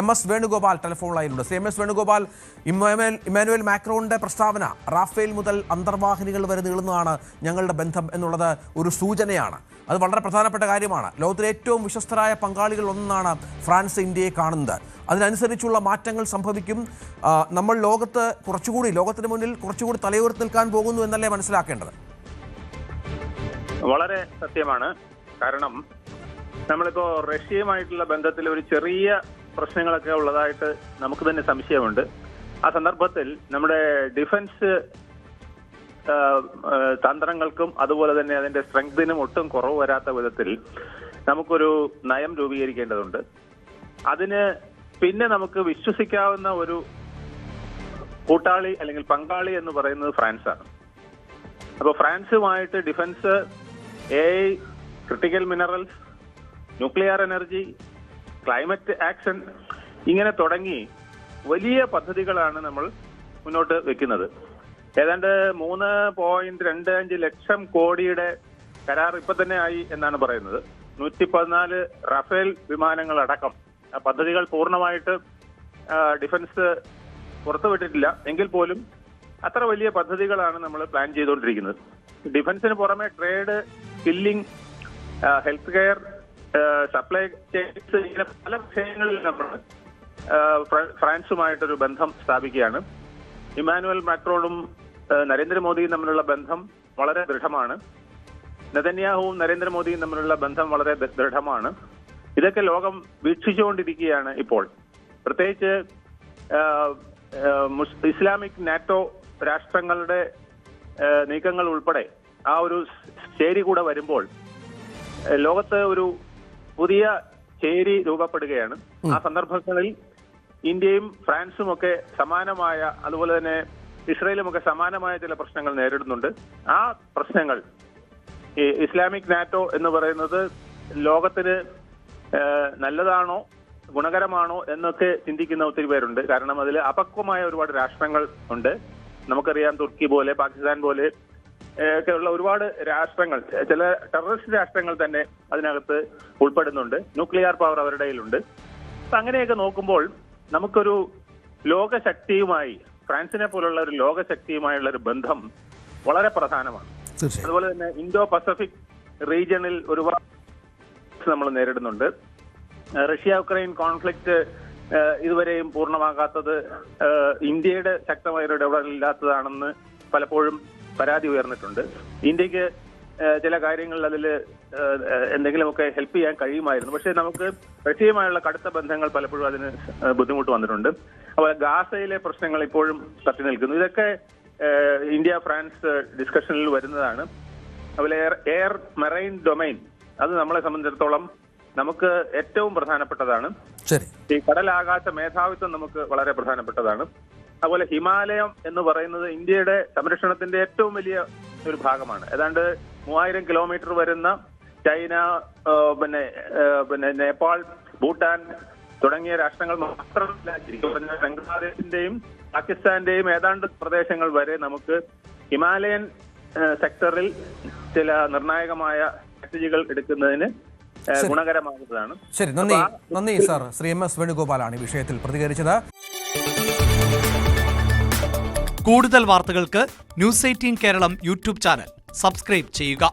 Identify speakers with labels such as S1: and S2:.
S1: എം.എസ്. Venugopal telephone ലൈനിലുണ്ട്. എം.എസ്. Venugopal, Emmanuel മാക്രോണിന്റെ പ്രസ്താവന Rafale മുതൽ അന്തർവാഹിനികൾ വരെ നീളുന്നതാണ് ഞങ്ങളുടെ ബന്ധം എന്നുള്ളത് ഒരു സൂചനയാണ്. അത് വളരെ പ്രധാനപ്പെട്ട കാര്യമാണ്. ലോകത്തിലെ ഏറ്റവും വിശ്വസ്തരായ പങ്കാളികൾ ഒന്നാണ് ഫ്രാൻസ് ഇന്ത്യയെ കാണുന്നത്. അതിനനുസരിച്ചുള്ള മാറ്റങ്ങൾ സംഭവിക്കും. നമ്മൾ ലോകത്തിന് മുന്നിൽ കുറച്ചുകൂടി തലയുയർത്തി നിൽക്കാൻ പോകുന്നു എന്നല്ലേ മനസ്സിലാക്കേണ്ടത്?
S2: വളരെ സത്യമാണ്. കാരണം നമ്മളിപ്പോ റഷ്യയുമായിട്ടുള്ള ബന്ധത്തിൽ ഒരു ചെറിയ പ്രശ്നങ്ങളൊക്കെ ഉള്ളതായിട്ട് നമുക്ക് തന്നെ സംശയമുണ്ട്. ആ സന്ദർഭത്തിൽ നമ്മുടെ ഡിഫൻസ് തന്ത്രങ്ങൾക്കും അതുപോലെ തന്നെ അതിന്റെ സ്ട്രെങ്തിനും ഒട്ടും കുറവ് വരാത്ത വിധത്തിൽ നമുക്കൊരു നയം രൂപീകരിക്കേണ്ടതുണ്ട്. അതിന് പിന്നെ നമുക്ക് വിശ്വസിക്കാവുന്ന ഒരു കൂട്ടാളി അല്ലെങ്കിൽ പങ്കാളി എന്ന് പറയുന്നത് ഫ്രാൻസാണ്. അപ്പോൾ ഫ്രാൻസുമായിട്ട് defence, AI, critical minerals, nuclear energy, climate action, ഇങ്ങനെ തുടങ്ങി വലിയ പദ്ധതികളാണ് നമ്മൾ മുന്നോട്ട് വെക്കുന്നത്. ഏതാണ്ട് 3.25 ലക്ഷം കോടിയുടെ കരാർ ഇപ്പൊ തന്നെ ആയി എന്നാണ് പറയുന്നത്. 114 റഫേൽ വിമാനങ്ങളടക്കം പദ്ധതികൾ പൂർണ്ണമായിട്ട് ഡിഫൻസ് പുറത്തുവിട്ടിട്ടില്ല. എങ്കിൽ പോലും അത്ര വലിയ പദ്ധതികളാണ് നമ്മൾ പ്ലാൻ ചെയ്തുകൊണ്ടിരിക്കുന്നത്. ഡിഫൻസിന് പുറമെ trade, skilling, health care, supply chains, ഇങ്ങനെ പല വിഷയങ്ങളിൽ നമ്മൾ ഫ്രാൻസുമായിട്ടൊരു ബന്ധം സ്ഥാപിക്കുകയാണ്. ഇമ്മാനുവൽ മാക്രോണും നരേന്ദ്രമോദിയും തമ്മിലുള്ള ബന്ധം വളരെ ദൃഢമാണ്. നെതന്യാഹുവും നരേന്ദ്രമോദിയും തമ്മിലുള്ള ബന്ധം വളരെ ദൃഢമാണ്. ഇതൊക്കെ ലോകം വീക്ഷിച്ചുകൊണ്ടിരിക്കുകയാണ് ഇപ്പോൾ. പ്രത്യേകിച്ച് ഇസ്ലാമിക് നാറ്റോ രാഷ്ട്രങ്ങളുടെ നീക്കങ്ങൾ ഉൾപ്പെടെ ആ ഒരു ചേരി കൂടെ വരുമ്പോൾ ലോകത്ത് ഒരു പുതിയ ചേരി രൂപപ്പെടുകയാണ്. ആ സന്ദർഭങ്ങളിൽ ഇന്ത്യയും ഫ്രാൻസും ഒക്കെ സമാനമായ, അതുപോലെ തന്നെ ഇസ്രയേലും ഒക്കെ സമാനമായ ചില പ്രശ്നങ്ങൾ നേരിടുന്നുണ്ട്. ആ പ്രശ്നങ്ങൾ ഈ ഇസ്ലാമിക് നാറ്റോ എന്ന് പറയുന്നത് ലോകത്തിന് നല്ലതാണോ, ഗുണകരമാണോ എന്നൊക്കെ ചിന്തിക്കുന്ന ഒത്തിരി പേരുണ്ട്. കാരണം അതിൽ അപക്വമായ ഒരുപാട് രാഷ്ട്രങ്ങൾ ഉണ്ട്. നമുക്കറിയാം, തുർക്കി പോലെ, പാകിസ്ഥാൻ പോലെ ഒക്കെ ഉള്ള ഒരുപാട് രാഷ്ട്രങ്ങൾ, ചില ടെററിസ്റ്റ് രാഷ്ട്രങ്ങൾ തന്നെ അതിനകത്ത് ഉൾപ്പെടുന്നുണ്ട്. ന്യൂക്ലിയർ പവർ അവരുടെ കയ്യിലുണ്ട്. അപ്പൊ അങ്ങനെയൊക്കെ നോക്കുമ്പോൾ നമുക്കൊരു ലോകശക്തിയുമായി, ഫ്രാൻസിനെ പോലുള്ള ഒരു ലോകശക്തിയുമായുള്ള ഒരു ബന്ധം വളരെ പ്രധാനമാണ്. അതുപോലെ തന്നെ ഇന്തോ പസഫിക് റീജിയണിൽ ഒരുപാട് നമ്മൾ നേരിടുന്നുണ്ട്. റഷ്യ യുക്രൈൻ കോൺഫ്ലിക്റ്റ് ഇതുവരെയും പൂർണ്ണമാകാത്തത് ഇന്ത്യയുടെ ശക്തമായ ഒരു ഇടപെടലില്ലാത്തതാണെന്ന് പലപ്പോഴും പരാതി ഉയർന്നിട്ടുണ്ട്. ഇന്ത്യക്ക് ചില കാര്യങ്ങളിൽ അതിൽ എന്തെങ്കിലുമൊക്കെ ഹെൽപ്പ് ചെയ്യാൻ കഴിയുമായിരുന്നു. പക്ഷേ നമുക്ക് റഷ്യയുമായുള്ള കടുത്ത ബന്ധങ്ങൾ പലപ്പോഴും അതിന് ബുദ്ധിമുട്ട് വന്നിട്ടുണ്ട്. അതുപോലെ ഗാസയിലെ പ്രശ്നങ്ങൾ ഇപ്പോഴും തട്ടി നിൽക്കുന്നു. ഇതൊക്കെ ഇന്ത്യ ഫ്രാൻസ് ഡിസ്കഷനിൽ വരുന്നതാണ്. അതുപോലെ എയർ മെറൈൻ ഡൊമൈൻ, അത് നമ്മളെ സംബന്ധിച്ചിടത്തോളം നമുക്ക് ഏറ്റവും പ്രധാനപ്പെട്ടതാണ്. ഈ കടലാകാശ മേധാവിത്വം നമുക്ക് വളരെ പ്രധാനപ്പെട്ടതാണ്. അതുപോലെ ഹിമാലയം എന്ന് പറയുന്നത് ഇന്ത്യയുടെ സംരക്ഷണത്തിന്റെ ഏറ്റവും വലിയ ഒരു ഭാഗമാണ്. ഏതാണ്ട് 3000 കിലോമീറ്റർ വരുന്ന ചൈന, പിന്നെ നേപ്പാൾ, ഭൂട്ടാൻ തുടങ്ങിയ രാഷ്ട്രങ്ങൾ മാത്രമല്ല, ബംഗ്ലാദേശിന്റെയും പാകിസ്ഥാന്റെയും ഏതാണ്ട് പ്രദേശങ്ങൾ വരെ നമുക്ക് ഹിമാലയൻ സെക്ടറിൽ ചില നിർണായകമായ സ്ട്രാറ്റജികൾ എടുക്കുന്നതിന് ഗുണകരമാകുന്നതാണ്.
S1: ശരി, നന്ദി സാർ. ശ്രീ എം.എസ്. വേണുഗോപാലാണ് ഈ വിഷയത്തിൽ പ്രതികരിച്ചത്.
S3: കൂടുതൽ വാർത്തകൾക്ക് News 18 Keralam YouTube channel subscribe ചെയ്യുക.